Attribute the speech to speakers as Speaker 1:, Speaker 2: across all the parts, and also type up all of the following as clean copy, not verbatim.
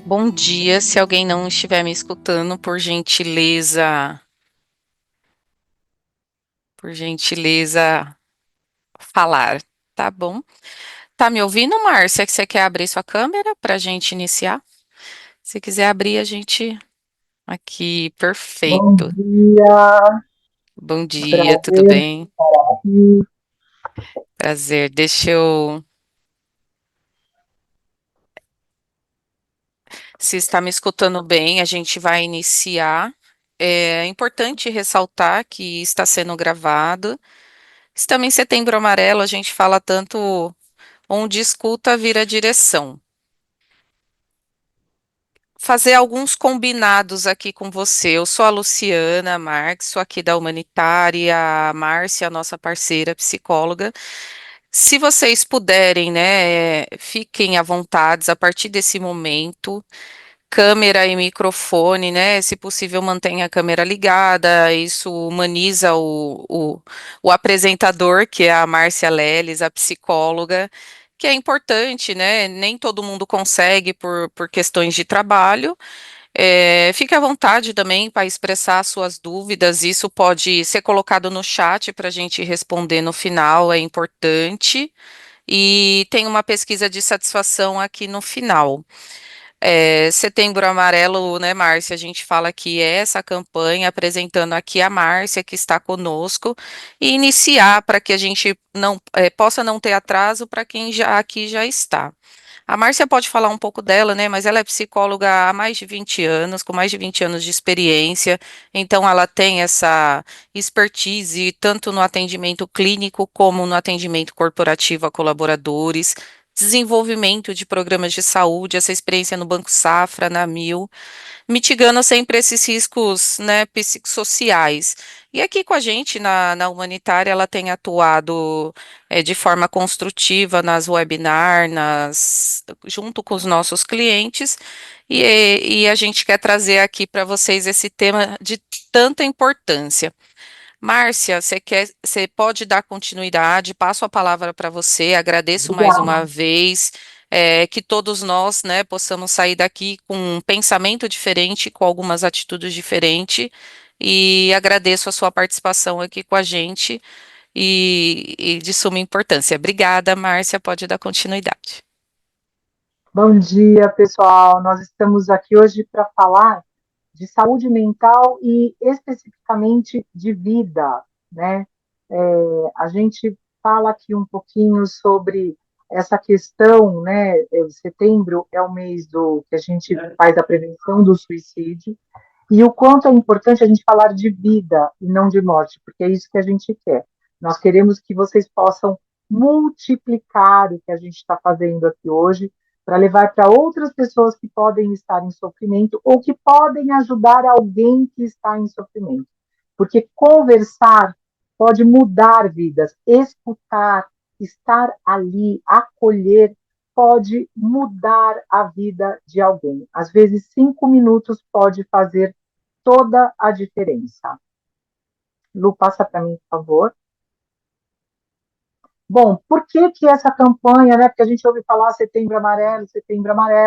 Speaker 1: Bom dia. Se alguém não estiver me escutando, por gentileza, falar, tá bom? Tá me ouvindo, Márcia? Que você quer abrir sua câmera para a gente iniciar? Se quiser abrir, a gente aqui,
Speaker 2: Bom
Speaker 1: perfeito.
Speaker 2: dia,
Speaker 1: Bom dia, tudo
Speaker 2: prazer
Speaker 1: bem?
Speaker 2: estar aqui.
Speaker 1: Prazer. Deixa eu. Se está me escutando bem, a gente vai iniciar. É importante ressaltar que está sendo gravado. Estamos em Setembro Amarelo, a gente fala tanto onde escuta vira direção. Fazer alguns combinados aqui com você. Eu sou a Luciana Marques, sou aqui da Humanitária, a Márcia, nossa parceira psicóloga. Se vocês puderem, né, fiquem à vontade a partir desse momento. Câmera e microfone, né? Se possível, mantenha a câmera ligada. Isso humaniza o apresentador, que é a Márcia Leles, a psicóloga, que é importante, né? Nem todo mundo consegue por questões de trabalho. Fique à vontade também para expressar suas dúvidas. Isso pode ser colocado no chat para a gente responder no final, é importante. E tem uma pesquisa de satisfação aqui no final. Setembro Amarelo, né, Márcia? A gente fala que é essa campanha apresentando aqui a Márcia que está conosco e iniciar para que a gente não possa não ter atraso para quem já aqui já está. A Márcia pode falar um pouco dela, né? Mas ela é psicóloga há mais de 20 anos, com mais de 20 anos de experiência, então ela tem essa expertise tanto no atendimento clínico como no atendimento corporativo a colaboradores, desenvolvimento de programas de saúde, essa experiência no Banco Safra, na Mil, mitigando sempre esses riscos, né, psicossociais. E aqui com a gente na Humanitária, ela tem atuado de forma construtiva nas webinars, junto com os nossos clientes, e a gente quer trazer aqui para vocês esse tema de tanta importância. Márcia, você pode dar continuidade, passo a palavra para você, agradeço mais
Speaker 2: Obrigada.
Speaker 1: uma vez, que todos nós, né, possamos sair daqui com um pensamento diferente, com algumas atitudes diferentes, e agradeço a sua participação aqui com a gente, e de suma importância. Obrigada, Márcia, pode dar continuidade.
Speaker 2: Bom dia, pessoal. Nós estamos aqui hoje para falar de saúde mental e especificamente de vida, né? A gente fala aqui um pouquinho sobre essa questão, né? Setembro é o mês do que a gente faz a prevenção do suicídio e o quanto é importante a gente falar de vida e não de morte, porque é isso que a gente quer. Nós queremos que vocês possam multiplicar o que a gente está fazendo aqui hoje para levar para outras pessoas que podem estar em sofrimento ou que podem ajudar alguém que está em sofrimento. Porque conversar pode mudar vidas, escutar, estar ali, acolher, pode mudar a vida de alguém. Às vezes, 5 minutos pode fazer toda a diferença. Lu, passa para mim, por favor. Bom, por que que essa campanha, né? Porque a gente ouve falar Setembro Amarelo,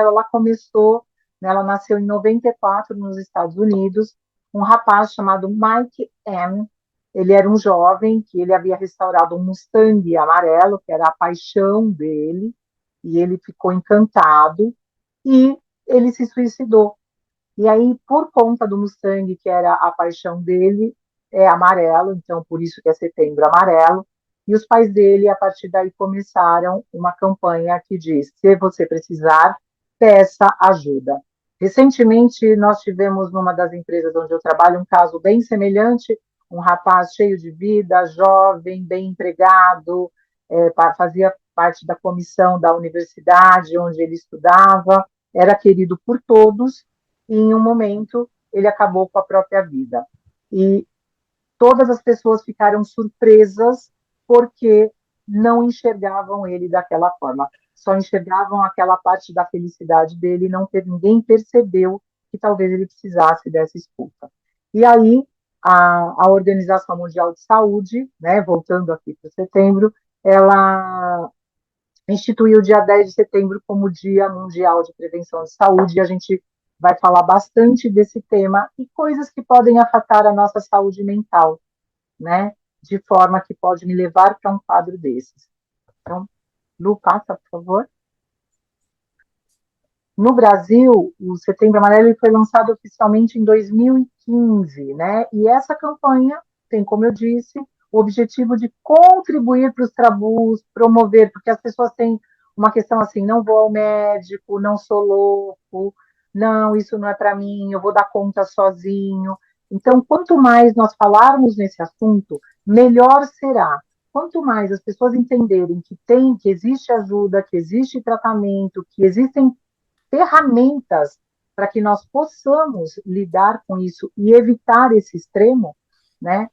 Speaker 2: ela começou, né, ela nasceu em 94 nos Estados Unidos, um rapaz chamado Mike M. Ele era um jovem que ele havia restaurado um Mustang amarelo, que era a paixão dele, e ele ficou encantado e ele se suicidou. E aí, por conta do Mustang, que era a paixão dele, é amarelo, então por isso que é Setembro Amarelo. E os pais dele, a partir daí, começaram uma campanha que diz: se você precisar, peça ajuda. Recentemente, nós tivemos numa das empresas onde eu trabalho um caso bem semelhante, um rapaz cheio de vida, jovem, bem empregado, fazia parte da comissão da universidade onde ele estudava, era querido por todos, e em um momento ele acabou com a própria vida. E todas as pessoas ficaram surpresas porque não enxergavam ele daquela forma, só enxergavam aquela parte da felicidade dele, e não ninguém percebeu que talvez ele precisasse dessa escuta. E aí a Organização Mundial de Saúde, né, voltando aqui para setembro, ela instituiu o dia 10 de setembro como Dia Mundial de Prevenção de Saúde, e a gente vai falar bastante desse tema e coisas que podem afetar a nossa saúde mental, né? De forma que pode me levar para um quadro desses. Então, Lu, passa, por favor. No Brasil, o Setembro Amarelo foi lançado oficialmente em 2015, né? E essa campanha tem, como eu disse, o objetivo de contribuir para os tabus, promover, porque as pessoas têm uma questão assim: não vou ao médico, não sou louco, não, isso não é para mim, eu vou dar conta sozinho. Então, quanto mais nós falarmos nesse assunto, melhor será. Quanto mais as pessoas entenderem que tem, que existe ajuda, que existe tratamento, que existem ferramentas para que nós possamos lidar com isso e evitar esse extremo, né?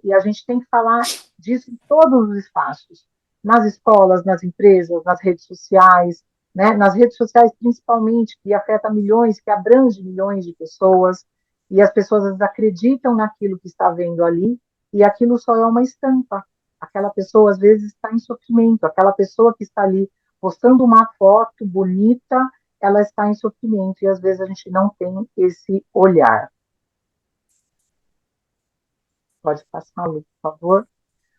Speaker 2: E a gente tem que falar disso em todos os espaços, nas escolas, nas empresas, nas redes sociais, né? Nas redes sociais principalmente, que afeta milhões, que abrange milhões de pessoas, e as pessoas às vezes, acreditam naquilo que está vendo ali, e aquilo só é uma estampa. Aquela pessoa às vezes está em sofrimento, aquela pessoa que está ali postando uma foto bonita, ela está em sofrimento e às vezes a gente não tem esse olhar. Pode passar, Lu, por favor.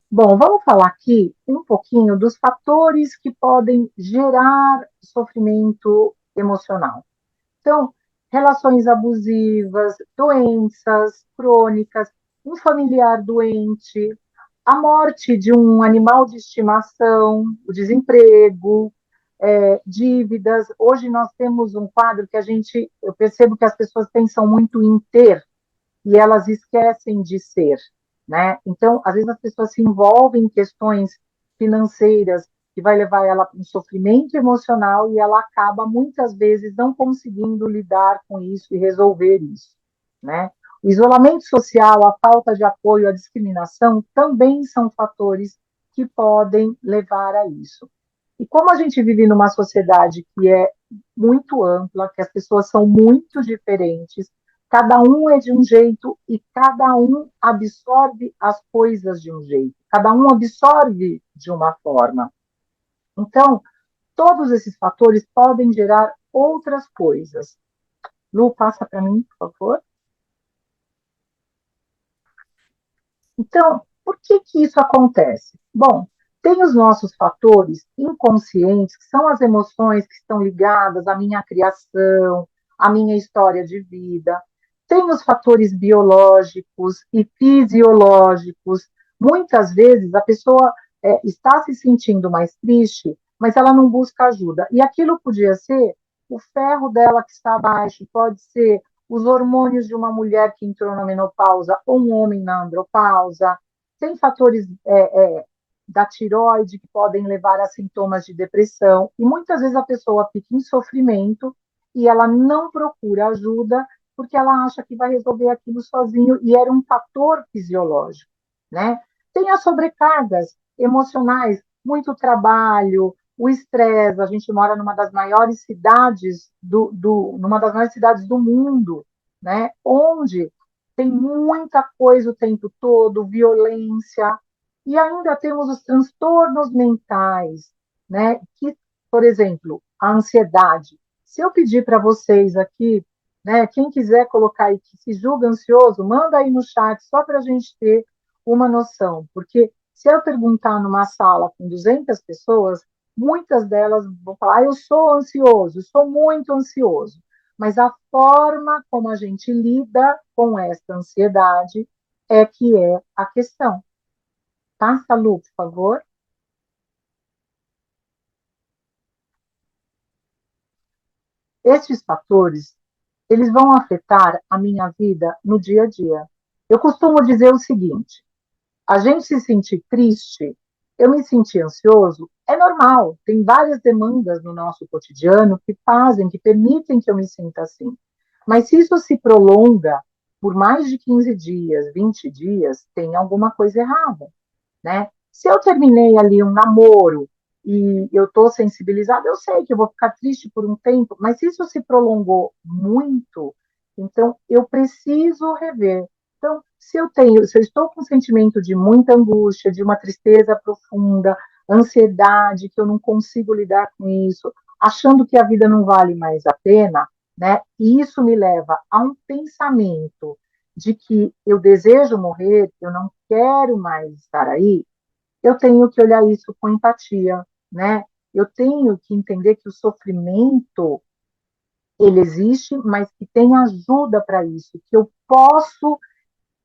Speaker 2: Bom, vamos falar aqui um pouquinho dos fatores que podem gerar sofrimento emocional. Então, relações abusivas, doenças crônicas, um familiar doente, a morte de um animal de estimação, o desemprego, dívidas. Hoje nós temos um quadro que eu percebo que as pessoas pensam muito em ter e elas esquecem de ser, né? Então, às vezes as pessoas se envolvem em questões financeiras que vai levar ela para um sofrimento emocional e ela acaba muitas vezes não conseguindo lidar com isso e resolver isso, né? O isolamento social, a falta de apoio, a discriminação também são fatores que podem levar a isso. E como a gente vive numa sociedade que é muito ampla, que as pessoas são muito diferentes, cada um é de um jeito e cada um absorve as coisas de um jeito, cada um absorve de uma forma. Então, todos esses fatores podem gerar outras coisas. Lu, passa para mim, por favor. Então, por que que isso acontece? Bom, tem os nossos fatores inconscientes, que são as emoções que estão ligadas à minha criação, à minha história de vida. Tem os fatores biológicos e fisiológicos. Muitas vezes a pessoa está se sentindo mais triste, mas ela não busca ajuda. E aquilo podia ser o ferro dela que está abaixo, pode ser os hormônios de uma mulher que entrou na menopausa ou um homem na andropausa, tem fatores da tiroide que podem levar a sintomas de depressão, e muitas vezes a pessoa fica em sofrimento e ela não procura ajuda porque ela acha que vai resolver aquilo sozinho e era um fator fisiológico, né? Tem as sobrecargas emocionais, muito trabalho, o estresse. A gente mora numa das maiores cidades numa das maiores cidades do mundo, né? Onde tem muita coisa o tempo todo, violência, e ainda temos os transtornos mentais, né? Que, por exemplo, a ansiedade. Se eu pedir para vocês aqui, né, quem quiser colocar aí que se julga ansioso, manda aí no chat só para a gente ter uma noção, porque se eu perguntar numa sala com 200 pessoas, muitas delas vão falar: eu sou ansioso, sou muito ansioso. Mas a forma como a gente lida com essa ansiedade é que é a questão. Passa, Lu, por favor. Estes fatores, eles vão afetar a minha vida no dia a dia. Eu costumo dizer o seguinte: a gente se sentir triste, eu me sentir ansioso, é normal. Tem várias demandas no nosso cotidiano que fazem, que permitem que eu me sinta assim. Mas se isso se prolonga por mais de 15 dias, 20 dias, tem alguma coisa errada, né? Se eu terminei ali um namoro e eu estou sensibilizada, eu sei que eu vou ficar triste por um tempo, mas se isso se prolongou muito, então eu preciso rever. Então, se eu estou com um sentimento de muita angústia, de uma tristeza profunda, ansiedade, que eu não consigo lidar com isso, achando que a vida não vale mais a pena, né? E isso me leva a um pensamento de que eu desejo morrer, eu não quero mais estar aí, eu tenho que olhar isso com empatia, né? Eu tenho que entender que o sofrimento ele existe, mas que tem ajuda para isso, que eu posso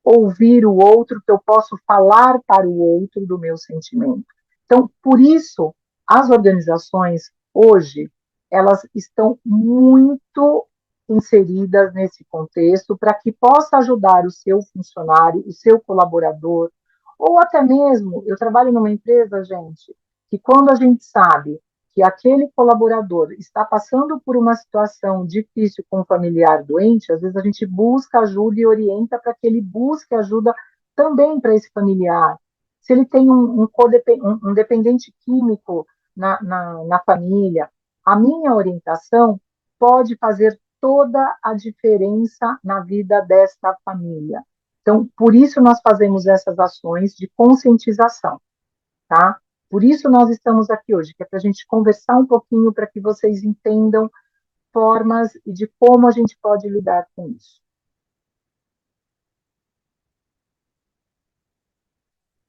Speaker 2: ouvir o outro, que eu posso falar para o outro do meu sentimento. Então, por isso, as organizações hoje, elas estão muito inseridas nesse contexto para que possa ajudar o seu funcionário, o seu colaborador, ou até mesmo, eu trabalho numa empresa, gente, que quando a gente sabe que aquele colaborador está passando por uma situação difícil com um familiar doente, às vezes a gente busca ajuda e orienta para que ele busque ajuda também para esse familiar. Se ele tem um dependente químico na família, a minha orientação pode fazer toda a diferença na vida desta família. Então, por isso nós fazemos essas ações de conscientização, tá? Por isso nós estamos aqui hoje, que é para a gente conversar um pouquinho para que vocês entendam formas e de como a gente pode lidar com isso.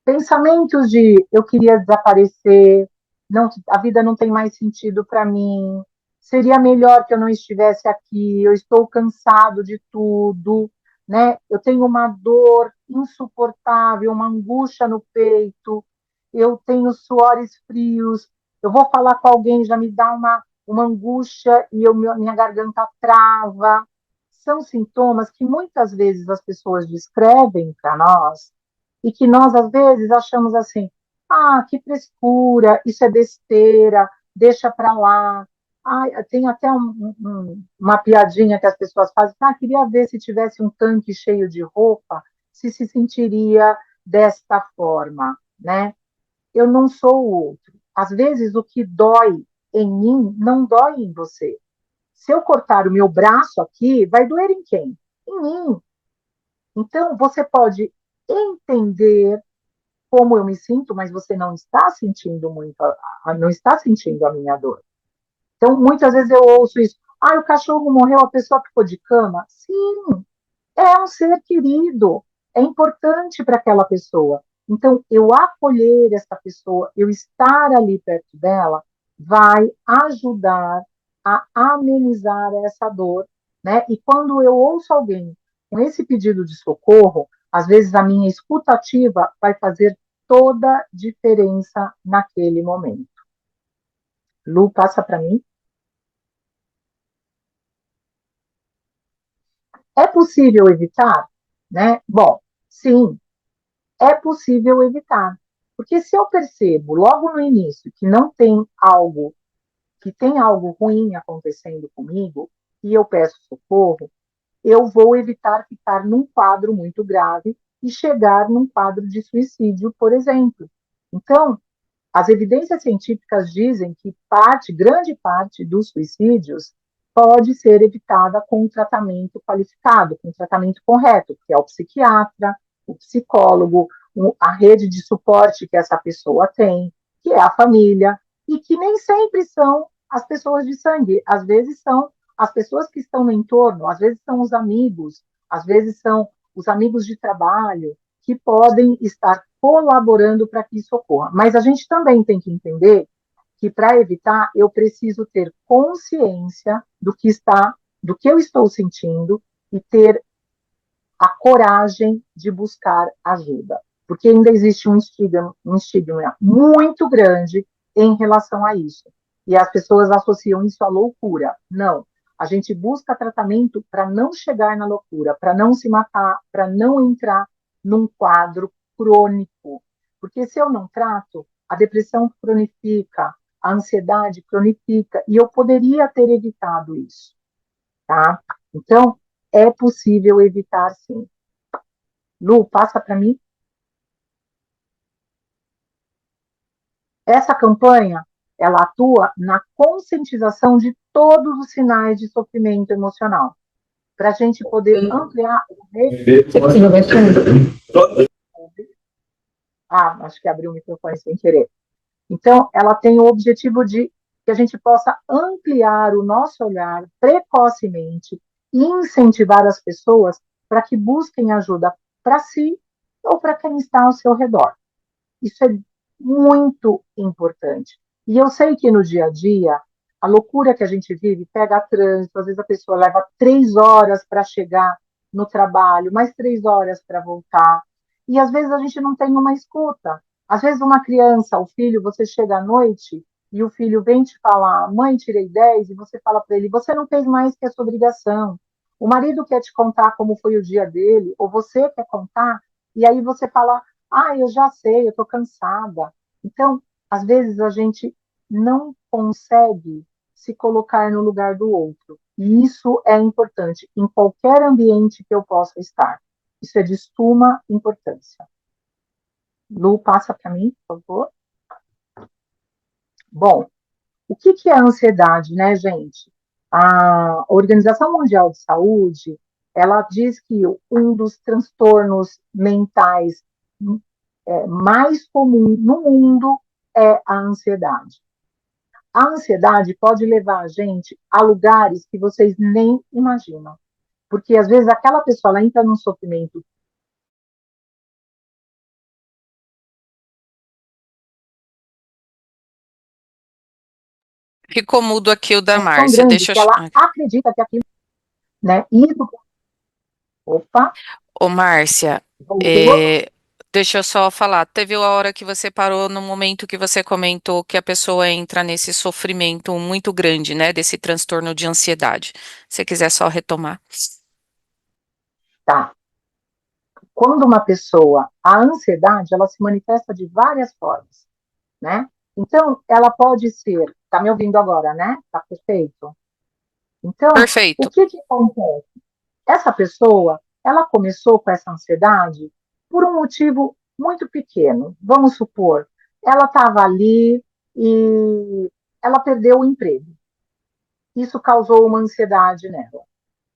Speaker 2: Pensamentos de eu queria desaparecer, não, a vida não tem mais sentido para mim, seria melhor que eu não estivesse aqui, eu estou cansado de tudo, né? Eu tenho uma dor insuportável, uma angústia no peito, eu tenho suores frios, eu vou falar com alguém, já me dá uma angústia e minha garganta trava. São sintomas que muitas vezes as pessoas descrevem para nós e que nós, às vezes, achamos assim, ah, que frescura, isso é besteira, deixa para lá. Ah, tem até uma piadinha que as pessoas fazem, ah, queria ver se tivesse um tanque cheio de roupa, se sentiria desta forma, né? Eu não sou o outro. Às vezes, o que dói em mim não dói em você. Se eu cortar o meu braço aqui, vai doer em quem? Em mim. Então, você pode entender como eu me sinto, mas você não está sentindo muito, não está sentindo a minha dor. Então, muitas vezes eu ouço isso. Ah, o cachorro morreu, a pessoa ficou de cama. Sim, é um ser querido, é importante para aquela pessoa. Então, eu acolher essa pessoa, eu estar ali perto dela, vai ajudar a amenizar essa dor, né? E quando eu ouço alguém com esse pedido de socorro, às vezes a minha escutativa vai fazer toda diferença naquele momento. Lu, passa para mim. É possível evitar, né? Bom, sim, é possível evitar. Porque se eu percebo logo no início que tem algo ruim acontecendo comigo, e eu peço socorro, eu vou evitar ficar num quadro muito grave e chegar num quadro de suicídio, por exemplo. Então, as evidências científicas dizem que grande parte dos suicídios pode ser evitada com um tratamento qualificado, com um tratamento correto, que é o psiquiatra, o psicólogo, a rede de suporte que essa pessoa tem, que é a família, e que nem sempre são as pessoas de sangue, às vezes são as pessoas que estão no entorno, às vezes são os amigos, às vezes são os amigos de trabalho, que podem estar colaborando para que isso ocorra. Mas a gente também tem que entender que para evitar eu preciso ter consciência do que eu estou sentindo e ter a coragem de buscar ajuda, porque ainda existe um estigma muito grande em relação a isso. E as pessoas associam isso à loucura. Não. A gente busca tratamento para não chegar na loucura, para não se matar, para não entrar num quadro crônico. Porque se eu não trato, a depressão cronifica, a ansiedade cronifica, e eu poderia ter evitado isso, tá? Então, é possível evitar, sim. Lu, passa para mim. Essa campanha, ela atua na conscientização de todos os sinais de sofrimento emocional, para a gente poder ampliar o Ah, acho que abriu o microfone sem querer. Então, ela tem o objetivo de que a gente possa ampliar o nosso olhar precocemente e incentivar as pessoas para que busquem ajuda para si ou para quem está ao seu redor. Isso é muito importante. E eu sei que no dia a dia, a loucura que a gente vive pega trânsito, às vezes a pessoa leva 3 horas para chegar no trabalho, mais 3 horas para voltar. E às vezes a gente não tem uma escuta. Às vezes uma criança, o filho, você chega à noite e o filho vem te falar, mãe, tirei 10, e você fala para ele, você não fez mais que a sua obrigação. O marido quer te contar como foi o dia dele, ou você quer contar, e aí você fala, eu já sei, eu estou cansada. Então, às vezes a gente não consegue se colocar no lugar do outro. E isso é importante em qualquer ambiente que eu possa estar. Isso é de suma importância. Lu, passa para mim, por favor. Bom, o que é a ansiedade, né, gente? A Organização Mundial de Saúde, ela diz que um dos transtornos mentais mais comum no mundo é a ansiedade. A ansiedade pode levar a gente a lugares que vocês nem imaginam. Porque às vezes aquela pessoa ela entra num sofrimento
Speaker 1: Ficou mudo aqui o da
Speaker 2: tão
Speaker 1: Márcia.
Speaker 2: grande
Speaker 1: Deixa eu.
Speaker 2: que ela acredita que aquilo, né? Isso, opa,
Speaker 1: Ô, Márcia,
Speaker 2: voltou,
Speaker 1: deixa eu só falar. Teve a hora que você parou no momento que você comentou que a pessoa entra nesse sofrimento muito grande, né? Desse transtorno de ansiedade. Se você quiser só retomar.
Speaker 2: tá. Quando uma pessoa, a ansiedade, ela se manifesta de várias formas, né? Então, ela pode ser, tá me ouvindo agora, né? Tá perfeito? Então, o
Speaker 1: Perfeito.
Speaker 2: que acontece? Essa pessoa, ela começou com essa ansiedade por um motivo muito pequeno. Vamos supor, ela estava ali e ela perdeu o emprego. Isso causou uma ansiedade nela.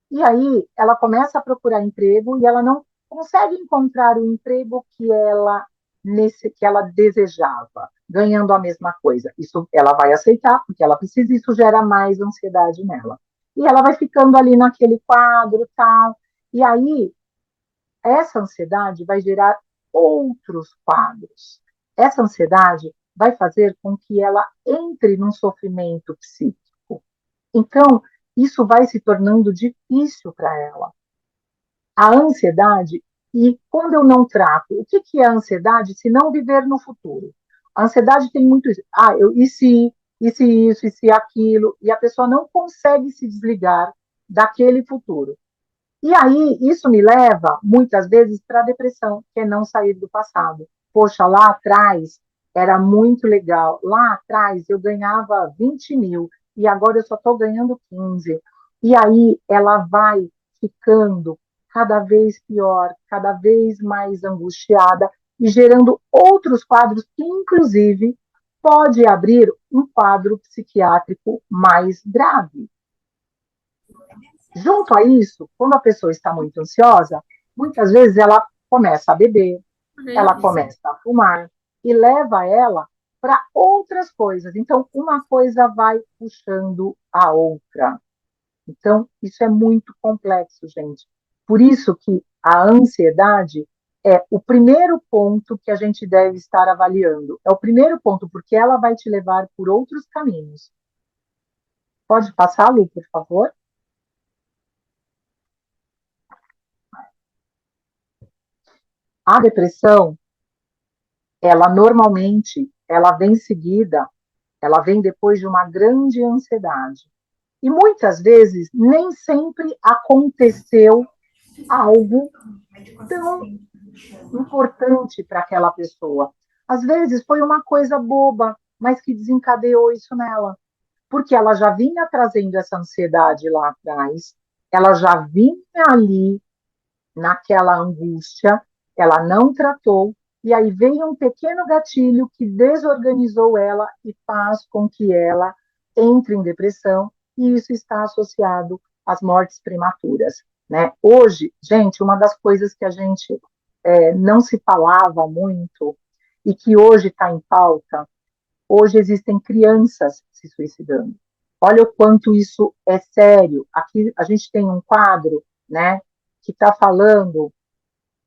Speaker 2: E aí ela começa a procurar emprego e ela não consegue encontrar o emprego que ela desejava, ganhando a mesma coisa. Isso ela vai aceitar porque ela precisa, isso gera mais ansiedade nela. E ela vai ficando ali naquele quadro, tal. E aí essa ansiedade vai gerar outros quadros. Essa ansiedade vai fazer com que ela entre num sofrimento psíquico. Então, isso vai se tornando difícil para ela. A ansiedade, e quando eu não trato, o que é a ansiedade se não viver no futuro? A ansiedade tem muito isso. E se isso, e se aquilo, e a pessoa não consegue se desligar daquele futuro. E aí, isso me leva, muitas vezes, para a depressão, que é não sair do passado. Poxa, lá atrás era muito legal. Lá atrás eu ganhava 20 mil e agora eu só estou ganhando 15. E aí ela vai ficando cada vez pior, cada vez mais angustiada e gerando outros quadros que, inclusive, pode abrir um quadro psiquiátrico mais grave. Junto a isso, quando a pessoa está muito ansiosa, muitas vezes ela começa a beber, ela começa a fumar e leva ela para outras coisas. Então, uma coisa vai puxando a outra. Então, isso é muito complexo, gente. Por isso que a ansiedade é o primeiro ponto que a gente deve estar avaliando. É o primeiro ponto, porque ela vai te levar por outros caminhos. Pode passar, Lu, por favor? A depressão, ela normalmente, ela vem seguida, ela vem depois de uma grande ansiedade. E muitas vezes nem sempre aconteceu algo tão importante para aquela pessoa. Às vezes foi uma coisa boba, mas que desencadeou isso nela. Porque ela já vinha trazendo essa ansiedade lá atrás, ela já vinha ali naquela angústia, ela não tratou, e aí veio um pequeno gatilho que desorganizou ela e faz com que ela entre em depressão, e isso está associado às mortes prematuras. Né? Hoje, gente, uma das coisas que a gente não se falava muito e que hoje está em pauta, Hoje existem crianças se suicidando. Olha o quanto isso é sério. Aqui a gente tem um quadro, né, que está falando,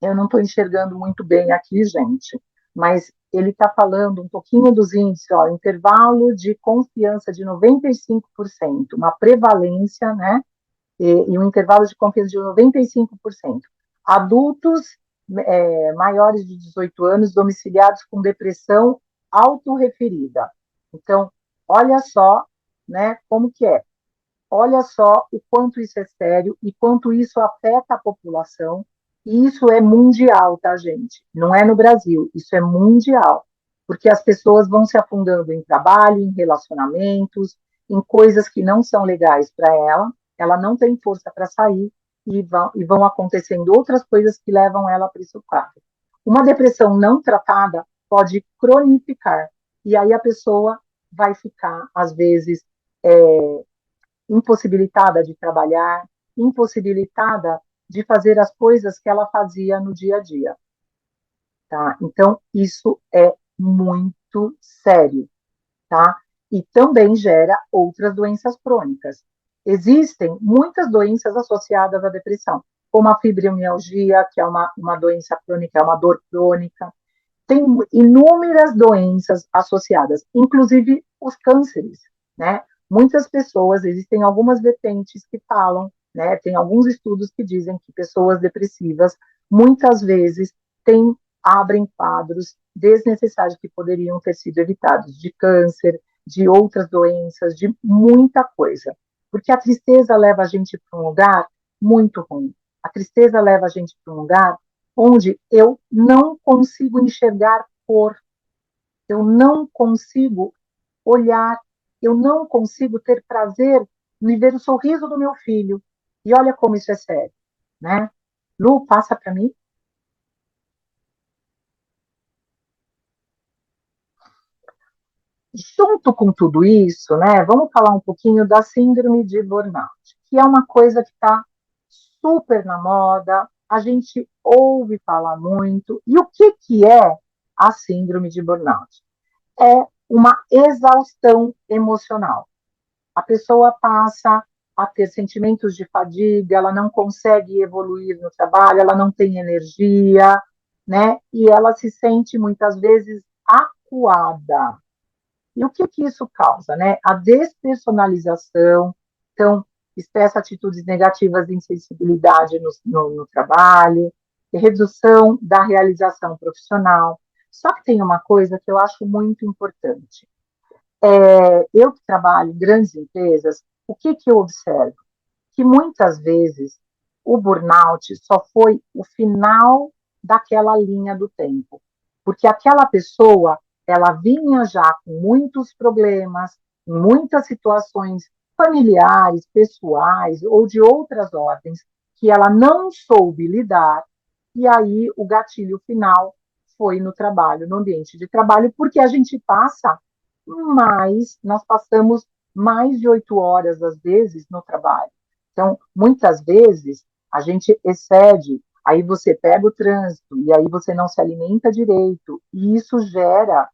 Speaker 2: eu não estou enxergando muito bem aqui, gente, mas ele está falando um pouquinho dos índices, ó, intervalo de confiança de 95%, uma prevalência, né, e um intervalo de confiança de 95%. Adultos maiores de 18 anos domiciliados com depressão autorreferida. Então, olha só, né, como que é. Olha só o quanto isso é sério e quanto isso afeta a população. E isso é mundial, tá, gente? Não é no Brasil, isso é mundial. Porque as pessoas vão se afundando em trabalho, em relacionamentos, em coisas que não são legais para ela não tem força para sair e vão acontecendo outras coisas que levam ela para esse quadro. Uma depressão não tratada pode cronificar, e aí a pessoa vai ficar, às vezes, impossibilitada de trabalhar, impossibilitada de fazer as coisas que ela fazia no dia a dia. Tá? Então, isso é muito sério. Tá? E também gera outras doenças crônicas. Existem muitas doenças associadas à depressão, como a fibromialgia, que é uma doença crônica, é uma dor crônica. Tem inúmeras doenças associadas, inclusive os cânceres, né? Muitas pessoas, existem algumas vertentes que falam, né? Tem alguns estudos que dizem que pessoas depressivas muitas vezes abrem quadros desnecessários que poderiam ter sido evitados, de câncer, de outras doenças, de muita coisa. Porque a tristeza leva a gente para um lugar muito ruim. A tristeza leva a gente para um lugar onde eu não consigo enxergar cor, eu não consigo olhar, eu não consigo ter prazer em ver o sorriso do meu filho. E olha como isso é sério, né? Lu, passa para mim. Junto com tudo isso, né, vamos falar um pouquinho da síndrome de burnout, que é uma coisa que está super na moda, a gente ouve falar muito. E o que, que é a síndrome de burnout? É uma exaustão emocional. A pessoa passa a ter sentimentos de fadiga, ela não consegue evoluir no trabalho, ela não tem energia, né? E ela se sente muitas vezes acuada. E o que, que isso causa? Né? A despersonalização, então, expressa atitudes negativas de insensibilidade no trabalho, redução da realização profissional. Só que tem uma coisa que eu acho muito importante. Eu que trabalho em grandes empresas, o que, que eu observo? Que muitas vezes o burnout só foi o final daquela linha do tempo, porque aquela pessoa ela vinha já com muitos problemas, muitas situações familiares, pessoais ou de outras ordens que ela não soube lidar, e aí o gatilho final foi no trabalho, no ambiente de trabalho, porque a gente passa nós passamos mais de 8 horas, às vezes, no trabalho. Então, muitas vezes, a gente excede, aí você pega o trânsito, e aí você não se alimenta direito, e isso gera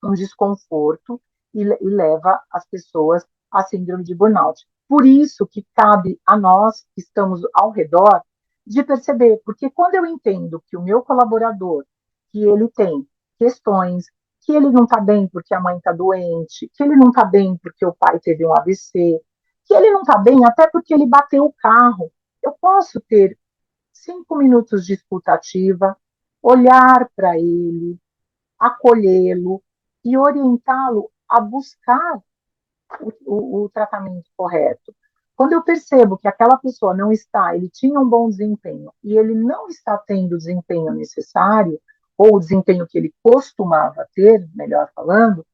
Speaker 2: um desconforto e leva as pessoas à síndrome de burnout. Por isso que cabe a nós, que estamos ao redor, de perceber, porque quando eu entendo que o meu colaborador, que ele tem questões, que ele não está bem porque a mãe está doente, que ele não está bem porque o pai teve um AVC, que ele não está bem até porque ele bateu o carro, eu posso ter 5 minutos de escutativa, olhar para ele, acolhê-lo e orientá-lo a buscar o tratamento correto. Quando eu percebo que aquela pessoa não está, ele tinha um bom desempenho e ele não está tendo o desempenho necessário, ou o desempenho que ele costumava ter, melhor falando,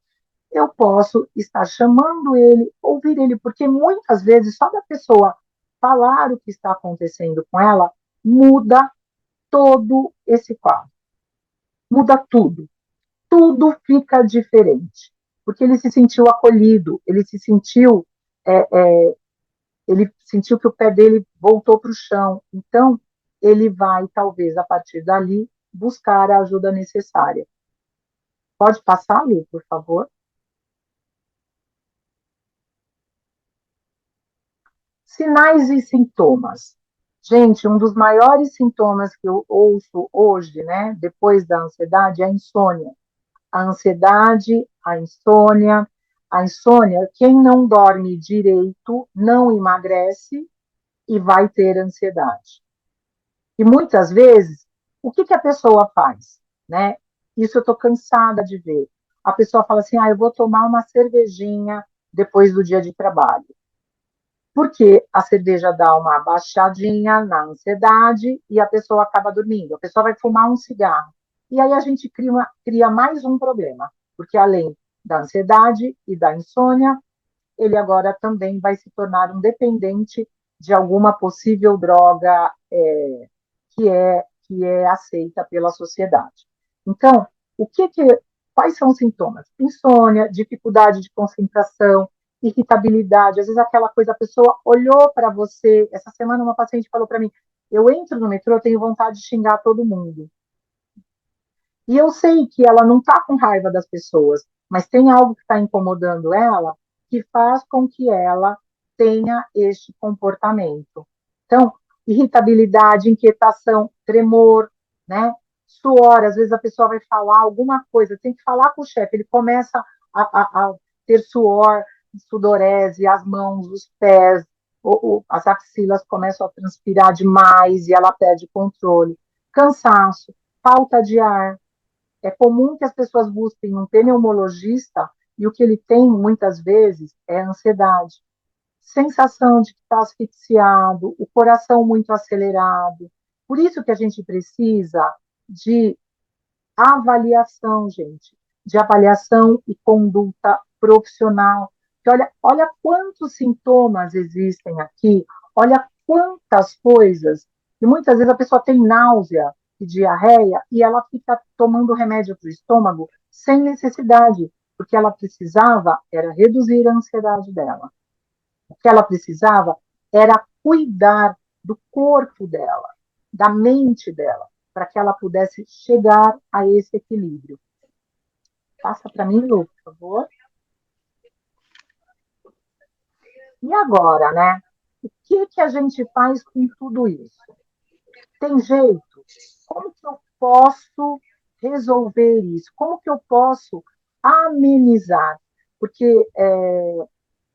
Speaker 2: eu posso estar chamando ele, ouvir ele, porque muitas vezes só da pessoa falar o que está acontecendo com ela, muda todo esse quadro, muda tudo, tudo fica diferente, porque ele se sentiu acolhido, é, é, ele sentiu que o pé dele voltou para o chão, então ele vai, talvez, a partir dali, buscar a ajuda necessária. Pode passar, Lu, por favor? Sinais e sintomas. Gente, um dos maiores sintomas que eu ouço hoje, né, depois da ansiedade, é a insônia. A ansiedade, a insônia, quem não dorme direito não emagrece e vai ter ansiedade. E muitas vezes, o que, que a pessoa faz? Né? Isso eu estou cansada de ver. A pessoa fala assim: eu vou tomar uma cervejinha depois do dia de trabalho. Porque a cerveja dá uma baixadinha na ansiedade e a pessoa acaba dormindo. A pessoa vai fumar um cigarro. E aí a gente cria mais um problema, porque além da ansiedade e da insônia, ele agora também vai se tornar um dependente de alguma possível droga que é aceita pela sociedade. Então, quais são os sintomas? Insônia, dificuldade de concentração, irritabilidade, às vezes aquela coisa, a pessoa olhou para você, essa semana uma paciente falou para mim, eu entro no metrô, eu tenho vontade de xingar todo mundo. E eu sei que ela não está com raiva das pessoas, mas tem algo que está incomodando ela que faz com que ela tenha este comportamento. Então, irritabilidade, inquietação, tremor, né? Suor, às vezes a pessoa vai falar alguma coisa, tem que falar com o chefe, ele começa a ter suor, sudorese, as mãos, os pés, as axilas começam a transpirar demais e ela perde controle. Cansaço, falta de ar, é comum que as pessoas busquem um pneumologista e o que ele tem muitas vezes é ansiedade. Sensação de que está asfixiado, o coração muito acelerado. Por isso que a gente precisa de avaliação, gente, de avaliação e conduta profissional. Que olha quantos sintomas existem aqui, olha quantas coisas. E muitas vezes a pessoa tem náusea e diarreia e ela fica tomando remédio para o estômago sem necessidade, porque ela precisava era reduzir a ansiedade dela. O que ela precisava era cuidar do corpo dela, da mente dela, para que ela pudesse chegar a esse equilíbrio. Passa para mim, Lu, por favor. E agora, né? O que a gente faz com tudo isso? Tem jeito? Como que eu posso resolver isso? Como que eu posso amenizar? Porque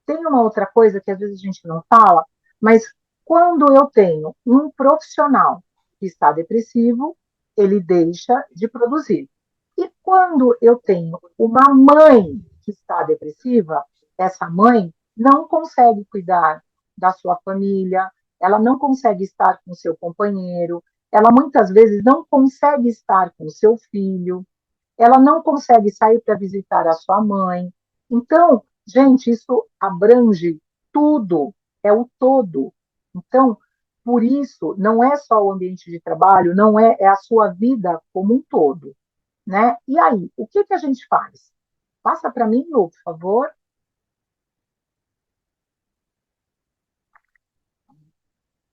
Speaker 2: tem uma outra coisa que às vezes a gente não fala, mas quando eu tenho um profissional que está depressivo, ele deixa de produzir. E quando eu tenho uma mãe que está depressiva, essa mãe não consegue cuidar da sua família, ela não consegue estar com o seu companheiro, ela muitas vezes não consegue estar com o seu filho, ela não consegue sair para visitar a sua mãe. Então, gente, isso abrange tudo, é o todo. Então, por isso, não é só o ambiente de trabalho, não é, é a sua vida como um todo, né? E aí, o que a gente faz? Passa para mim, Lu, por favor.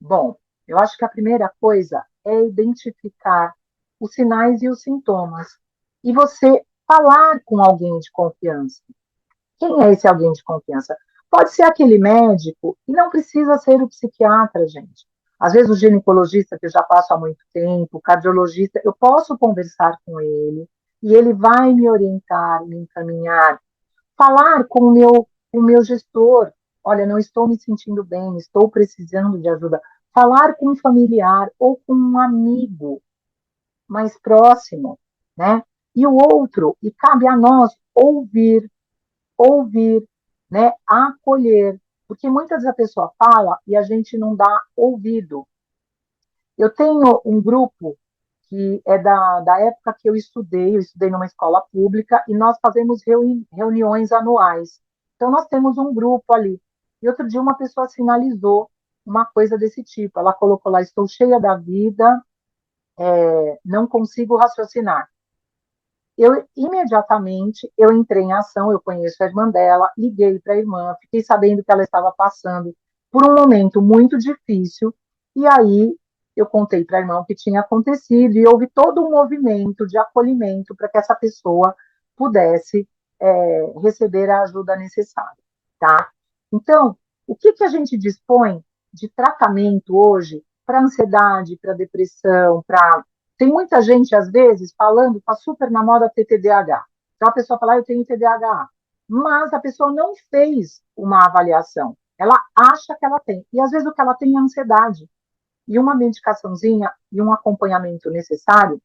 Speaker 2: Bom, eu acho que a primeira coisa é identificar os sinais e os sintomas. E você falar com alguém de confiança. Quem é esse alguém de confiança? Pode ser aquele médico, e não precisa ser o psiquiatra, gente. Às vezes o ginecologista, que eu já passo há muito tempo, o cardiologista, eu posso conversar com ele, e ele vai me orientar, me encaminhar. Falar com o meu gestor, olha, não estou me sentindo bem, estou precisando de ajuda. Falar com um familiar ou com um amigo mais próximo, né? E o outro, e cabe a nós ouvir, né, acolher, porque muitas vezes a pessoa fala e a gente não dá ouvido. Eu tenho um grupo que é da época que eu estudei numa escola pública e nós fazemos reuniões anuais. Então nós temos um grupo ali. E outro dia uma pessoa sinalizou uma coisa desse tipo. Ela colocou lá: estou cheia da vida, não consigo raciocinar. Eu imediatamente eu entrei em ação, eu conheço a irmã dela, liguei para a irmã, fiquei sabendo que ela estava passando por um momento muito difícil, e aí eu contei para a irmã o que tinha acontecido e houve todo um movimento de acolhimento para que essa pessoa pudesse receber a ajuda necessária, tá? Então, o que a gente dispõe? de tratamento hoje para ansiedade, para depressão, para... Tem muita gente, às vezes, falando, está super na moda ter TDAH. Então a pessoa fala, eu tenho TDAH. Mas a pessoa não fez uma avaliação. Ela acha que ela tem. E às vezes o que ela tem é ansiedade. E uma medicaçãozinha e um acompanhamento necessário,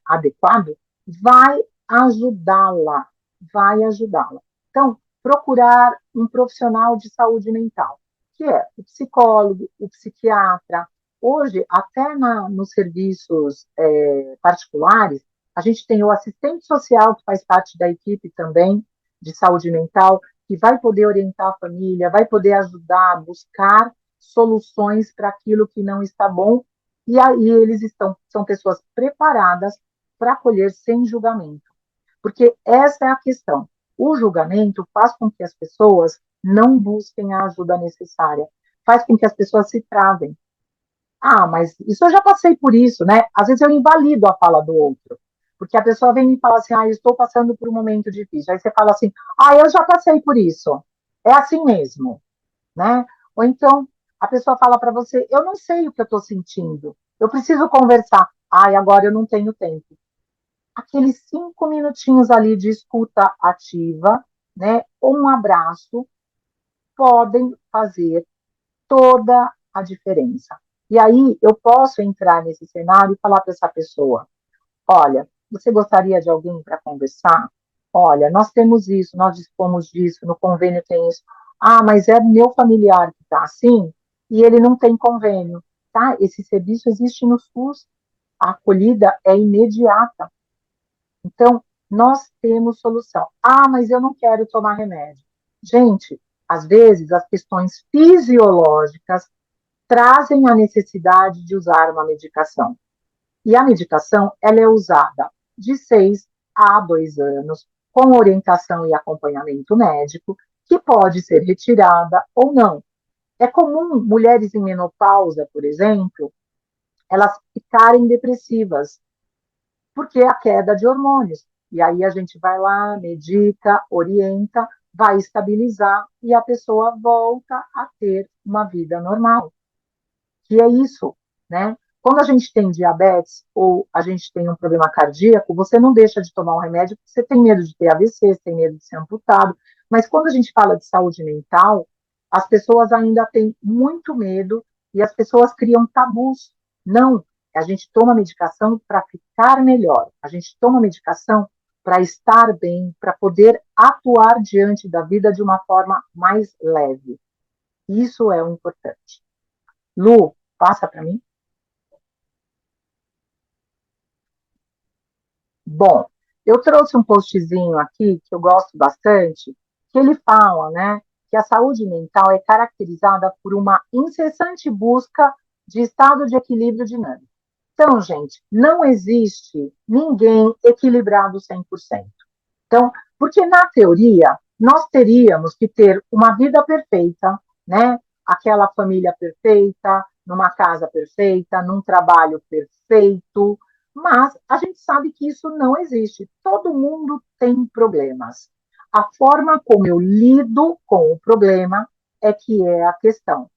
Speaker 2: adequado, vai ajudá-la. Vai ajudá-la. Então, procurar um profissional de saúde mental, que é o psicólogo, o psiquiatra. Hoje, até nos serviços particulares, a gente tem o assistente social, que faz parte da equipe também de saúde mental, que vai poder orientar a família, vai poder ajudar a buscar soluções para aquilo que não está bom, e aí são pessoas preparadas para acolher sem julgamento. Porque essa é a questão. O julgamento faz com que as pessoas não busquem a ajuda necessária, faz com que as pessoas se travem. Ah, mas isso eu já passei por isso, né? Às vezes eu invalido a fala do outro, porque a pessoa vem me falar assim, ah, eu estou passando por um momento difícil. Aí você fala assim, ah, eu já passei por isso. É assim mesmo, né? Ou então a pessoa fala para você, eu não sei o que eu estou sentindo, eu preciso conversar. Ah, e agora eu não tenho tempo. Aqueles 5 minutinhos ali de escuta ativa, né? Ou um abraço, podem fazer toda a diferença. E aí eu posso entrar nesse cenário e falar para essa pessoa: olha, você gostaria de alguém para conversar? Olha, nós temos isso, nós dispomos disso, no convênio tem isso. Ah, mas é meu familiar que está assim e ele não tem convênio. Tá? Esse serviço existe no SUS. A acolhida é imediata. Então, nós temos solução. Ah, mas eu não quero tomar remédio. Gente, às vezes as questões fisiológicas trazem a necessidade de usar uma medicação. E a medicação, ela é usada de 6 a 2 anos, com orientação e acompanhamento médico, que pode ser retirada ou não. É comum mulheres em menopausa, por exemplo, elas ficarem depressivas, porque é a queda de hormônios. E aí a gente vai lá, medica, orienta, vai estabilizar e a pessoa volta a ter uma vida normal. Que é isso, né? Quando a gente tem diabetes ou a gente tem um problema cardíaco, você não deixa de tomar um remédio porque você tem medo de ter AVC, você tem medo de ser amputado. Mas quando a gente fala de saúde mental, as pessoas ainda têm muito medo e as pessoas criam tabus. Não, a gente toma medicação para ficar melhor. A gente toma medicação para estar bem, para poder atuar diante da vida de uma forma mais leve. Isso é o importante. Lu, passa para mim. Bom, eu trouxe um postzinho aqui que eu gosto bastante, que ele fala, né, que a saúde mental é caracterizada por uma incessante busca de estado de equilíbrio dinâmico. Então, gente, não existe ninguém equilibrado 100%. Então, porque na teoria, nós teríamos que ter uma vida perfeita, né? Aquela família perfeita, numa casa perfeita, num trabalho perfeito, mas a gente sabe que isso não existe. Todo mundo tem problemas. A forma como eu lido com o problema é que é a questão.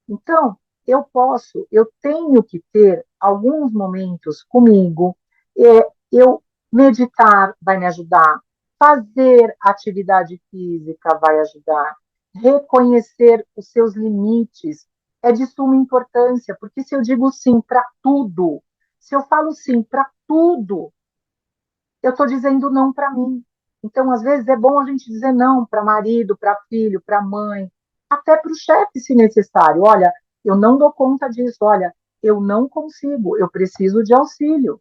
Speaker 2: Então, eu tenho que ter alguns momentos comigo. Eu meditar vai me ajudar, fazer atividade física vai ajudar, reconhecer os seus limites é de suma importância, porque se eu digo sim para tudo, se eu falo sim para tudo, eu estou dizendo não para mim. Então, às vezes, é bom a gente dizer não para marido, para filho, para mãe, até para o chefe, se necessário. Olha, eu não dou conta disso, olha, eu não consigo, eu preciso de auxílio.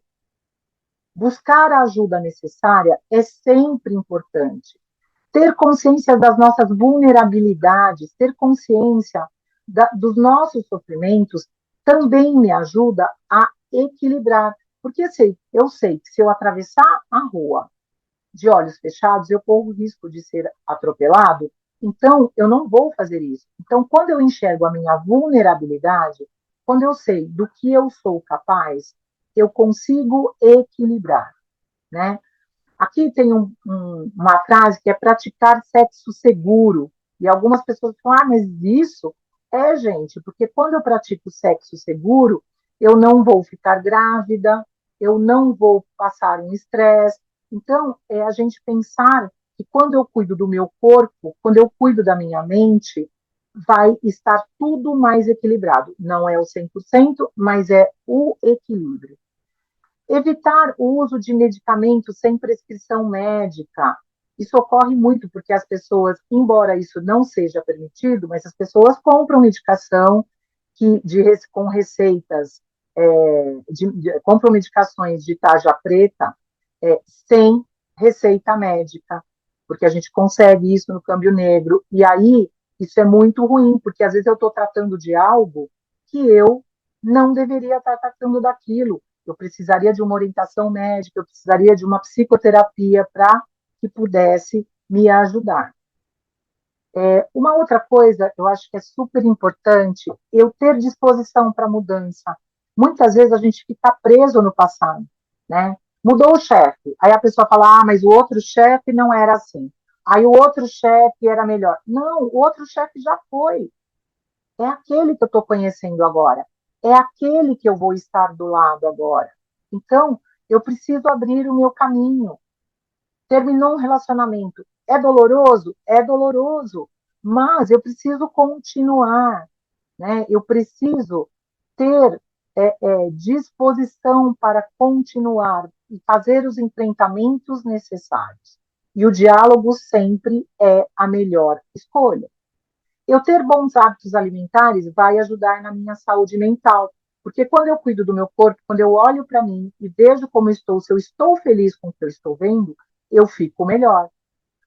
Speaker 2: Buscar a ajuda necessária é sempre importante. Ter consciência das nossas vulnerabilidades, ter consciência dos nossos sofrimentos, também me ajuda a equilibrar. Porque eu sei que se eu atravessar a rua de olhos fechados, eu corro o risco de ser atropelado, então eu não vou fazer isso. Então, quando eu enxergo a minha vulnerabilidade, quando eu sei do que eu sou capaz, eu consigo equilibrar, né? Aqui tem uma frase que é praticar sexo seguro. E algumas pessoas falam, ah, mas isso É, gente, porque quando eu pratico sexo seguro, eu não vou ficar grávida, eu não vou passar um estresse. Então, é a gente pensar que quando eu cuido do meu corpo, quando eu cuido da minha mente, vai estar tudo mais equilibrado. Não é o 100%, mas é o equilíbrio. Evitar o uso de medicamentos sem prescrição médica. Isso ocorre muito porque as pessoas, embora isso não seja permitido, mas as pessoas compram medicação com receitas, compram medicações de tarja preta sem receita médica, porque a gente consegue isso no câmbio negro. E aí, isso é muito ruim, porque às vezes eu estou tratando de algo que eu não deveria estar tratando daquilo. Eu precisaria de uma orientação médica, eu precisaria de uma psicoterapia para que pudesse me ajudar. Uma outra coisa, eu acho que é super importante, eu ter disposição para mudança. Muitas vezes a gente fica preso no passado, né? Mudou o chefe, aí a pessoa fala, mas o outro chefe não era assim. Aí o outro chefe era melhor. Não, o outro chefe já foi. É aquele que eu estou conhecendo agora. É aquele que eu vou estar do lado agora. Então, eu preciso abrir o meu caminho. Terminou um relacionamento. É doloroso? É doloroso. Mas eu preciso continuar, né? Eu preciso ter disposição para continuar e fazer os enfrentamentos necessários. E o diálogo sempre é a melhor escolha. Eu ter bons hábitos alimentares vai ajudar na minha saúde mental, porque quando eu cuido do meu corpo, quando eu olho para mim e vejo como eu estou, se eu estou feliz com o que eu estou vendo, eu fico melhor.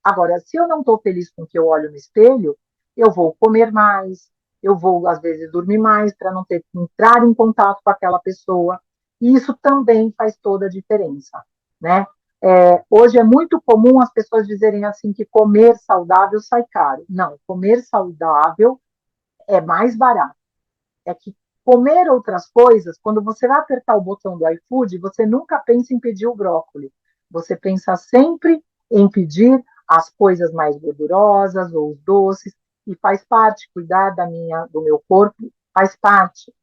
Speaker 2: Agora, se eu não estou feliz com o que eu olho no espelho, eu vou comer mais, eu vou, às vezes, dormir mais para não ter que entrar em contato com aquela pessoa. E isso também faz toda a diferença, né? Hoje é muito comum as pessoas dizerem assim que comer saudável sai caro. Não, comer saudável é mais barato. É que comer outras coisas, quando você vai apertar o botão do iFood, você nunca pensa em pedir o brócolis. Você pensa sempre em pedir as coisas mais gordurosas ou os doces, e faz parte, cuidar do meu corpo, faz parte.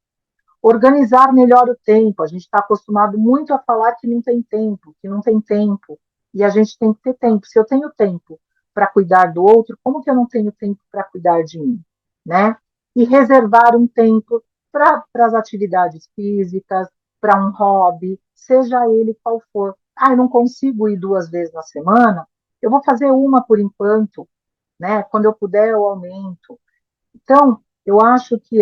Speaker 2: Organizar melhor o tempo. A gente está acostumado muito a falar que não tem tempo, que não tem tempo. E a gente tem que ter tempo. Se eu tenho tempo para cuidar do outro, como que eu não tenho tempo para cuidar de mim? Né? E reservar um tempo para as atividades físicas, para um hobby, seja ele qual for. Ah, eu não consigo ir 2 vezes na semana, eu vou fazer uma por enquanto, né? Quando eu puder, eu aumento. Então, eu acho que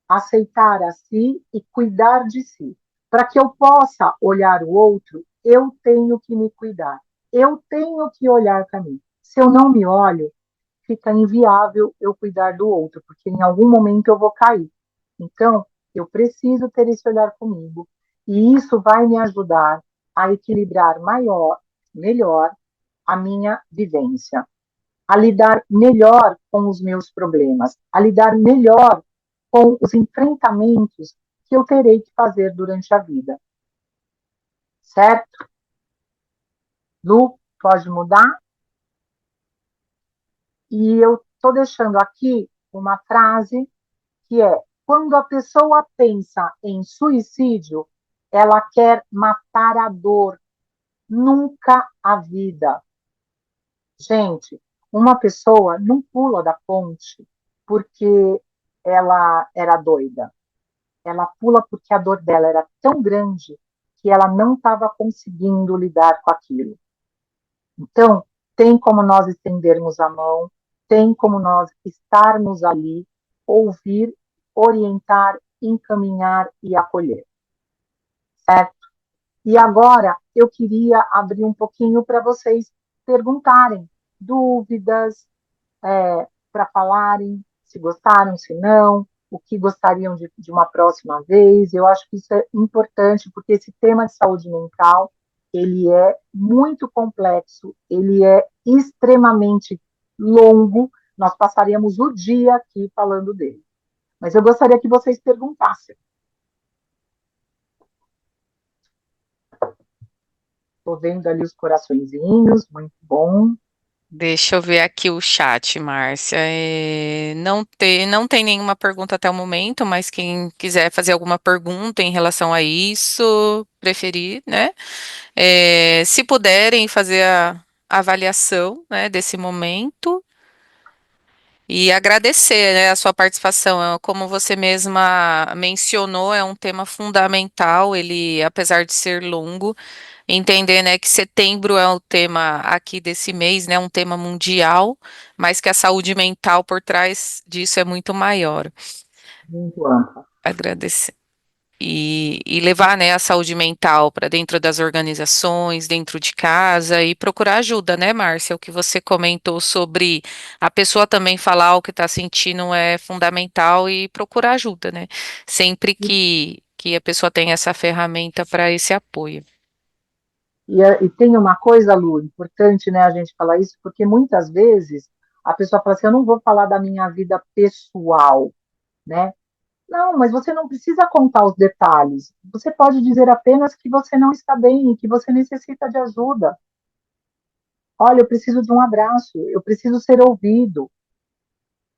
Speaker 2: aceitar a si e cuidar de si. Para que eu possa olhar o outro, eu tenho que me cuidar. Eu tenho que olhar para mim. Se eu não me olho, fica inviável eu cuidar do outro, porque em algum momento eu vou cair. Então, eu preciso ter esse olhar comigo, e isso vai me ajudar a equilibrar melhor a minha vivência, a lidar melhor com os meus problemas, a lidar melhor com os enfrentamentos que eu terei que fazer durante a vida. Certo? Lu, pode mudar? E eu estou deixando aqui uma frase que é: quando a pessoa pensa em suicídio, ela quer matar a dor, nunca a vida. Gente, uma pessoa não pula da ponte porque ela era doida. Ela pula porque a dor dela era tão grande que ela não estava conseguindo lidar com aquilo. Então, tem como nós estendermos a mão, tem como nós estarmos ali, ouvir, orientar, encaminhar e acolher, certo? E agora eu queria abrir um pouquinho para vocês perguntarem dúvidas, para falarem se gostaram, se não, o que gostariam de uma próxima vez. Eu acho que isso é importante, porque esse tema de saúde mental, ele é muito complexo, ele é extremamente longo, nós passaríamos o dia aqui falando dele. Mas eu gostaria que vocês perguntassem. Estou vendo ali os coraçõezinhos, muito bom.
Speaker 1: Deixa eu ver aqui o chat, Márcia. Não tem nenhuma pergunta até o momento, mas quem quiser fazer alguma pergunta em relação a isso, preferir, né? Se puderem fazer a avaliação, né, desse momento e agradecer, né, a sua participação. Como você mesma mencionou, é um tema fundamental. Ele, apesar de ser longo, entender, né, que setembro é o tema aqui desse mês, né, um tema mundial, mas que a saúde mental por trás disso é muito maior.
Speaker 2: Muito ampla.
Speaker 1: Agradecer. E levar, né, a saúde mental para dentro das organizações, dentro de casa e procurar ajuda, né, Márcia? O que você comentou sobre a pessoa também falar o que está sentindo é fundamental e procurar ajuda, né? Sempre que a pessoa tem essa ferramenta para esse apoio.
Speaker 2: E tem uma coisa, Lu, importante, né, a gente falar isso, porque muitas vezes a pessoa fala assim, eu não vou falar da minha vida pessoal, né? Não, mas você não precisa contar os detalhes. Você pode dizer apenas que você não está bem e que você necessita de ajuda. Olha, eu preciso de um abraço, eu preciso ser ouvido.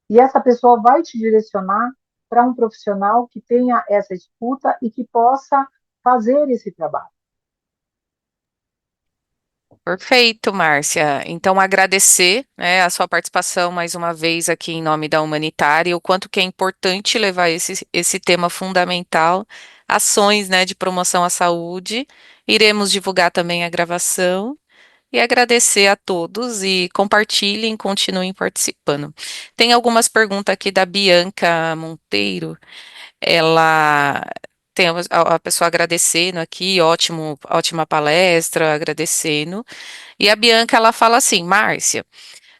Speaker 2: E essa pessoa vai te direcionar para um profissional que tenha essa escuta e que possa fazer esse trabalho.
Speaker 1: Perfeito, Márcia. Então, agradecer, né, a sua participação mais uma vez aqui em nome da Humanitária, e o quanto que é importante levar esse tema fundamental, ações, né, de promoção à saúde. Iremos divulgar também a gravação e agradecer a todos e compartilhem, continuem participando. Tem algumas perguntas aqui da Bianca Monteiro. Ela tem a pessoa agradecendo aqui, ótima palestra, agradecendo. E a Bianca, ela fala assim, Márcia,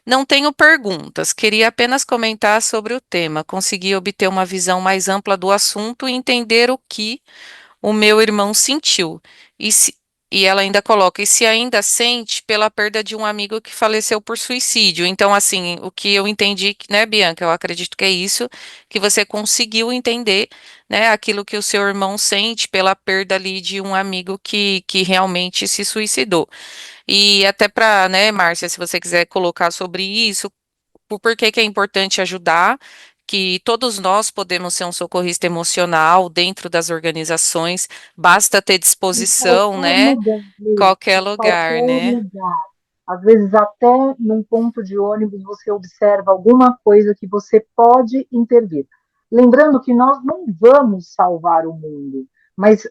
Speaker 1: não tenho perguntas, queria apenas comentar sobre o tema, consegui obter uma visão mais ampla do assunto e entender o que o meu irmão sentiu. E, se- e ela ainda coloca, e se ainda sente pela perda de um amigo que faleceu por suicídio. Então, assim, o que eu entendi, né, Bianca, eu acredito que é isso, que você conseguiu entender, né, aquilo que o seu irmão sente pela perda ali de um amigo que realmente se suicidou. E até para, né, Márcia, se você quiser colocar sobre isso, por que que é importante ajudar, que todos nós podemos ser um socorrista emocional dentro das organizações, basta ter
Speaker 2: Em
Speaker 1: disposição,
Speaker 2: qualquer
Speaker 1: né?
Speaker 2: lugar,
Speaker 1: Qualquer
Speaker 2: em
Speaker 1: lugar,
Speaker 2: qualquer
Speaker 1: né?
Speaker 2: lugar. Às vezes, até num ponto de ônibus, você observa alguma coisa que você pode intervir. Lembrando que nós não vamos salvar o mundo, mas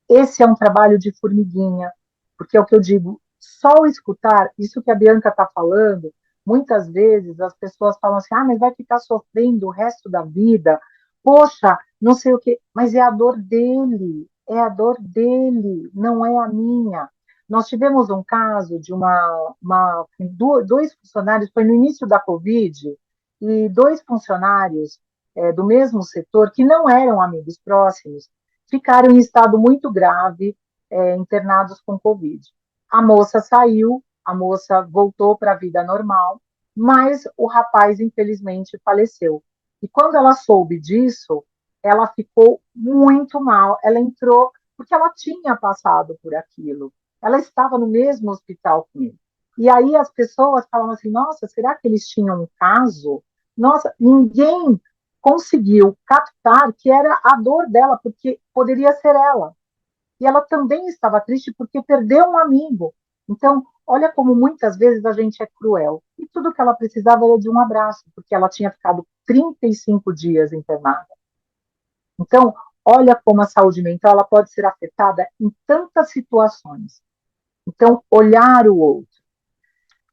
Speaker 2: esse é um trabalho de formiguinha, porque é o que eu digo, só escutar, isso que a Bianca está falando, muitas vezes as pessoas falam assim, ah, mas vai ficar sofrendo o resto da vida, poxa, não sei o quê, mas é a dor dele, não é a minha. Nós tivemos um caso de dois funcionários, foi no início da Covid, e dois funcionários do mesmo setor, que não eram amigos próximos, ficaram em estado muito grave, internados com Covid. A moça saiu, a moça voltou para a vida normal, mas o rapaz, infelizmente, faleceu. E quando ela soube disso, ela ficou muito mal. Ela entrou, porque ela tinha passado por aquilo. Ela estava no mesmo hospital com ele. E aí as pessoas falam assim: nossa, será que eles tinham um caso? Nossa, ninguém conseguiu captar que era a dor dela, porque poderia ser ela. E ela também estava triste porque perdeu um amigo. Então, olha como muitas vezes a gente é cruel. E tudo que ela precisava era de um abraço, porque ela tinha ficado 35 dias internada. Então, olha como a saúde mental ela pode ser afetada em tantas situações. Então, olhar o outro.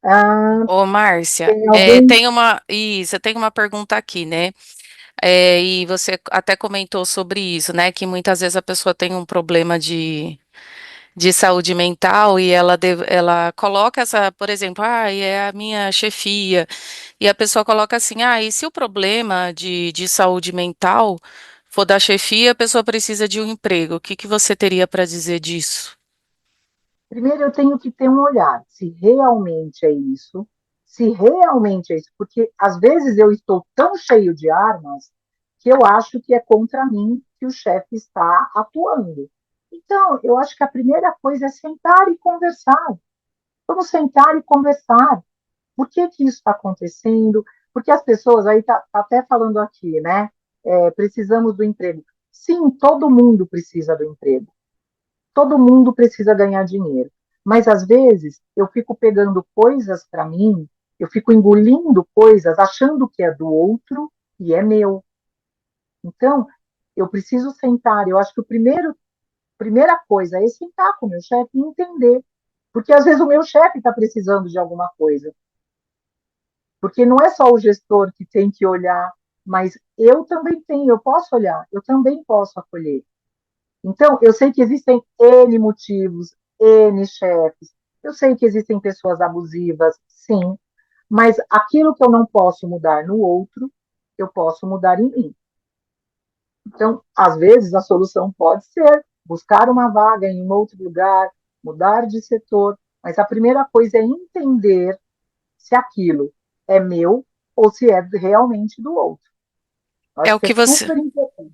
Speaker 2: Ah,
Speaker 1: Ô, Márcia,
Speaker 2: tem alguém.
Speaker 1: tem uma pergunta aqui, né? E você até comentou sobre isso, né? Que muitas vezes a pessoa tem um problema de saúde mental e ela coloca essa, por exemplo, é a minha chefia, e a pessoa coloca assim, e se o problema de saúde mental for da chefia, a pessoa precisa de um emprego, o que que você teria para dizer disso?
Speaker 2: Primeiro, eu tenho que ter um olhar, se realmente é isso, se realmente é isso, porque às vezes eu estou tão cheio de armas que eu acho que é contra mim que o chefe está atuando. Então, eu acho que a primeira coisa é sentar e conversar. Vamos sentar e conversar. por que que isso está acontecendo? Porque as pessoas, aí tá até falando aqui, né? Precisamos do emprego. Sim, todo mundo precisa do emprego. Todo mundo precisa ganhar dinheiro. Mas às vezes eu fico pegando coisas para mim, eu fico engolindo coisas, achando que é do outro e é meu. Então, eu preciso sentar. Eu acho que primeira coisa é sentar com o meu chefe e entender. Porque às vezes o meu chefe está precisando de alguma coisa. Porque não é só o gestor que tem que olhar, mas eu também tenho, eu posso olhar, eu também posso acolher. Então, eu sei que existem N motivos, N chefes, eu sei que existem pessoas abusivas, sim, mas aquilo que eu não posso mudar no outro, eu posso mudar em mim. Então, às vezes, a solução pode ser buscar uma vaga em um outro lugar, mudar de setor, mas a primeira coisa é entender se aquilo é meu ou se é realmente do outro. Eu
Speaker 1: É
Speaker 2: acho
Speaker 1: o
Speaker 2: que é
Speaker 1: que você
Speaker 2: super importante.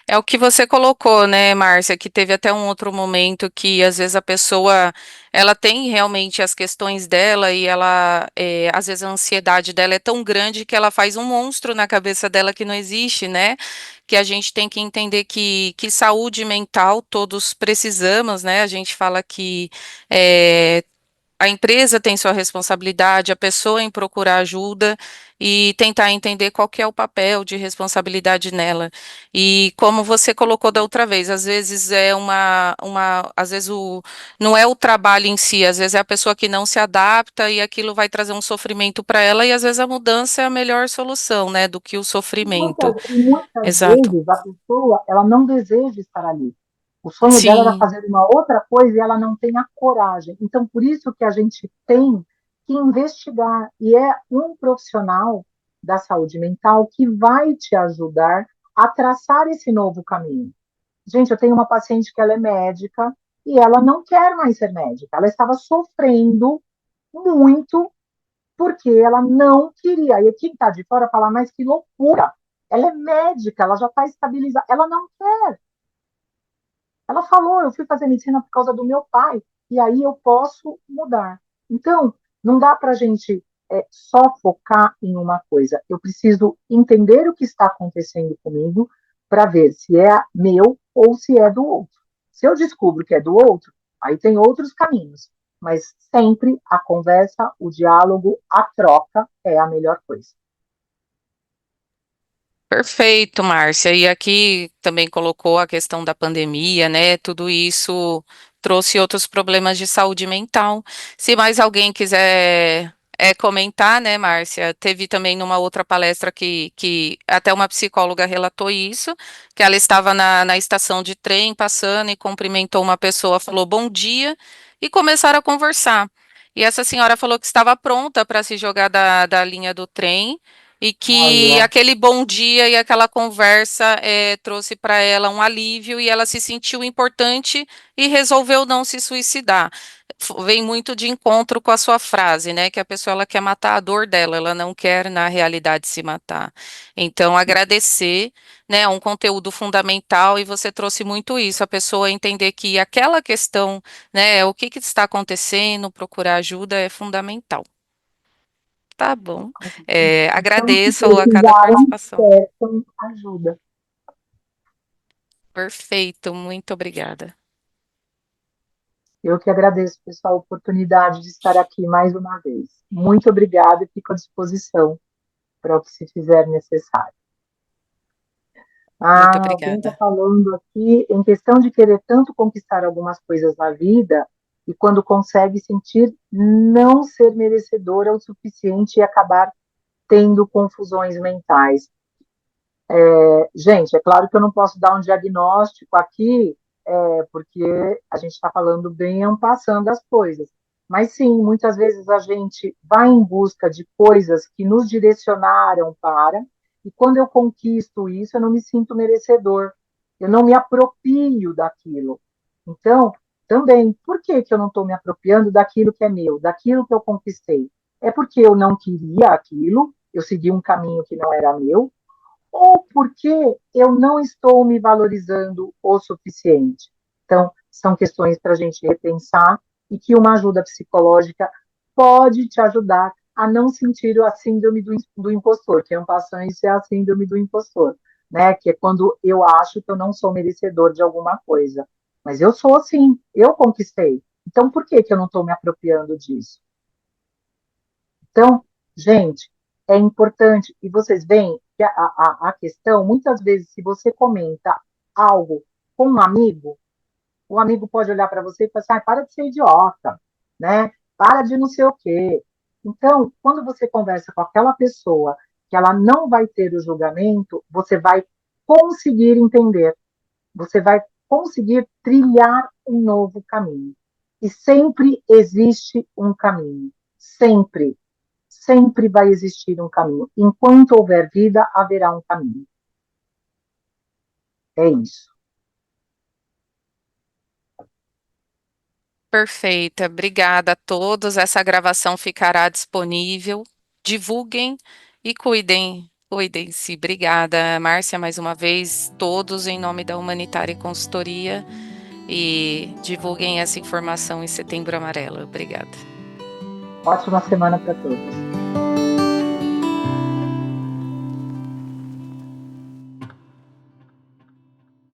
Speaker 1: É o que você colocou, né, Márcia, que teve até um outro momento que às vezes a pessoa ela tem realmente as questões dela e ela às vezes a ansiedade dela é tão grande que ela faz um monstro na cabeça dela que não existe, né? Que a gente tem que entender que saúde mental todos precisamos, né? A gente fala que é, a empresa tem sua responsabilidade, a pessoa em procurar ajuda e tentar entender qual que é o papel de responsabilidade nela. E como você colocou da outra vez, às vezes às vezes não é o trabalho em si, às vezes é a pessoa que não se adapta e aquilo vai trazer um sofrimento para ela e às vezes a mudança é a melhor solução, né, do que o sofrimento.
Speaker 2: E muitas
Speaker 1: Exato.
Speaker 2: vezes a pessoa ela não deseja estar ali. O sonho dela era
Speaker 1: Sim.
Speaker 2: fazer uma outra coisa e ela não tem a coragem. Então, por isso que a gente tem que investigar. E é um profissional da saúde mental que vai te ajudar a traçar esse novo caminho. Gente, eu tenho uma paciente que ela é médica e ela não quer mais ser médica. Ela estava sofrendo muito porque ela não queria. E quem está de fora fala, mas que loucura! Ela é médica, ela já está estabilizada. Ela não quer. Ela falou, eu fui fazer medicina por causa do meu pai, e aí eu posso mudar. Então, não dá para a gente só focar em uma coisa. Eu preciso entender o que está acontecendo comigo para ver se é meu ou se é do outro. Se eu descubro que é do outro, aí tem outros caminhos. Mas sempre a conversa, o diálogo, a troca é a melhor coisa.
Speaker 1: Perfeito, Márcia. E aqui também colocou a questão da pandemia, né? Tudo isso trouxe outros problemas de saúde mental. Se mais alguém quiser comentar, né, Márcia? Teve também numa outra palestra que até uma psicóloga relatou isso, que ela estava na estação de trem passando e cumprimentou uma pessoa, falou bom dia e começaram a conversar. E essa senhora falou que estava pronta para se jogar da linha do trem e que
Speaker 2: Olha,
Speaker 1: aquele bom dia e aquela conversa trouxe para ela um alívio e ela se sentiu importante e resolveu não se suicidar. Vem muito de encontro com a sua frase, né? Que a pessoa ela quer matar a dor dela, ela não quer, na realidade, se matar. Então, agradecer, né? É um conteúdo fundamental e você trouxe muito isso, a pessoa entender que aquela questão, né? O que que está acontecendo, procurar ajuda é fundamental. Tá bom.
Speaker 2: então, se
Speaker 1: Agradeço a cada
Speaker 2: precisarem,
Speaker 1: participação.
Speaker 2: peçam ajuda.
Speaker 1: Perfeito, muito obrigada.
Speaker 2: Eu que agradeço, pessoal, a oportunidade de estar aqui mais uma vez. Muito obrigada e fico à disposição para o que se fizer necessário.
Speaker 1: Muito
Speaker 2: Alguém está
Speaker 1: obrigada.
Speaker 2: falando aqui em questão de querer tanto conquistar algumas coisas na vida e quando consegue sentir não ser merecedora o suficiente e acabar tendo confusões mentais. Gente, é claro que eu não posso dar um diagnóstico aqui, porque a gente está falando bem passando as coisas. Mas sim, muitas vezes a gente vai em busca de coisas que nos direcionaram para, e quando eu conquisto isso, eu não me sinto merecedor, eu não me aproprio daquilo. Então, também, por que, que eu não estou me apropriando daquilo que é meu, daquilo que eu conquistei? É porque eu não queria aquilo, eu segui um caminho que não era meu, ou porque eu não estou me valorizando o suficiente. Então, são questões para a gente repensar e que uma ajuda psicológica pode te ajudar a não sentir a síndrome do impostor, que é um passando isso é a síndrome do impostor, né? Que é quando eu acho que eu não sou merecedor de alguma coisa. Mas eu sou sim, eu conquistei. Então por que que eu não estou me apropriando disso? Então, gente, é importante, e vocês veem que a questão, muitas vezes, se você comenta algo com um amigo, o amigo pode olhar para você e falar assim, ah, para de ser idiota, né? Para de não sei o quê. Então, quando você conversa com aquela pessoa que ela não vai ter o julgamento, você vai conseguir entender, você vai conseguir trilhar um novo caminho. E sempre existe um caminho, sempre, sempre vai existir um caminho. Enquanto houver vida, haverá um caminho. É isso.
Speaker 1: Perfeita, obrigada a todos. Essa gravação ficará disponível. Divulguem e cuidem-se. Obrigada, Márcia, mais uma vez, todos em nome da Humanitária e Consultoria e divulguem essa informação em Setembro Amarelo. Obrigada.
Speaker 2: Ótima semana para todos.